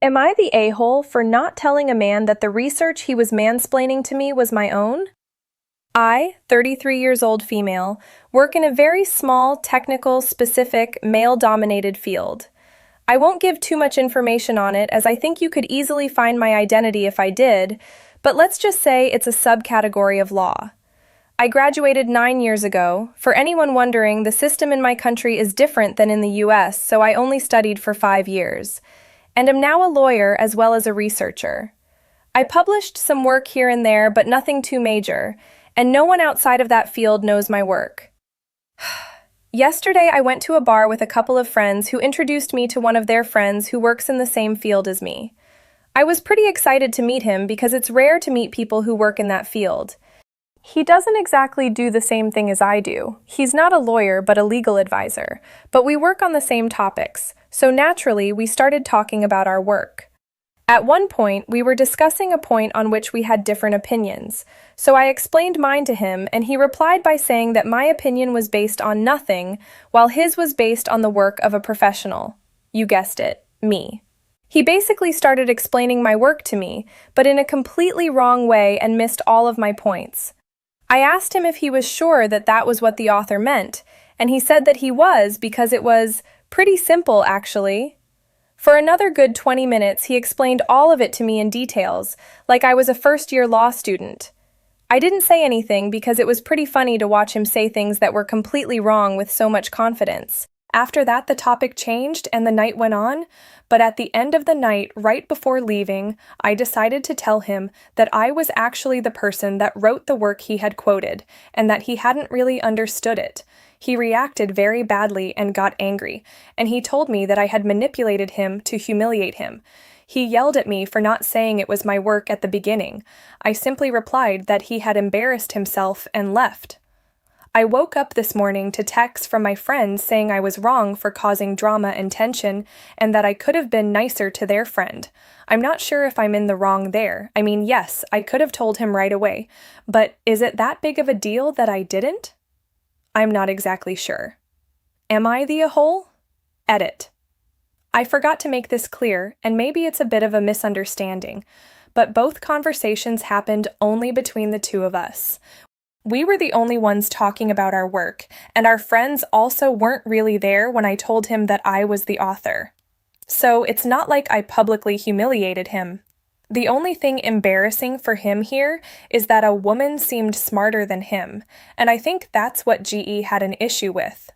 Am I the a-hole for not telling a man that the research he was mansplaining to me was my own? I, 33 years old female, work in a very small, technical, specific, male-dominated field. I won't give too much information on it as I think you could easily find my identity if I did, but let's just say it's a subcategory of law. I graduated 9 years ago. For anyone wondering, the system in my country is different than in the US, so I only studied for 5 years. And am now a lawyer as well as a researcher. I published some work here and there, but nothing too major, and no one outside of that field knows my work. Yesterday, I went to a bar with a couple of friends who introduced me to one of their friends who works in the same field as me. I was pretty excited to meet him because it's rare to meet people who work in that field. He doesn't exactly do the same thing as I do. He's not a lawyer, but a legal advisor. But we work on the same topics, so naturally we started talking about our work. At one point, we were discussing a point on which we had different opinions, so I explained mine to him, and he replied by saying that my opinion was based on nothing, while his was based on the work of a professional. You guessed it, me. He basically started explaining my work to me, but in a completely wrong way and missed all of my points. I asked him if he was sure that that was what the author meant, and he said that he was because it was pretty simple, actually. For another good 20 minutes, he explained all of it to me in details, like I was a first-year law student. I didn't say anything because it was pretty funny to watch him say things that were completely wrong with so much confidence. After that, the topic changed and the night went on, but at the end of the night, right before leaving, I decided to tell him that I was actually the person that wrote the work he had quoted, and that he hadn't really understood it. He reacted very badly and got angry, and he told me that I had manipulated him to humiliate him. He yelled at me for not saying it was my work at the beginning. I simply replied that he had embarrassed himself and left. I woke up this morning to texts from my friends saying I was wrong for causing drama and tension and that I could have been nicer to their friend. I'm not sure if I'm in the wrong there. I mean, yes, I could have told him right away, but is it that big of a deal that I didn't? I'm not exactly sure. Am I the a-hole? Edit. I forgot to make this clear, and maybe it's a bit of a misunderstanding, but both conversations happened only between the two of us. We were the only ones talking about our work, and our friends also weren't really there when I told him that I was the author. So it's not like I publicly humiliated him. The only thing embarrassing for him here is that a woman seemed smarter than him, and I think that's what GE had an issue with.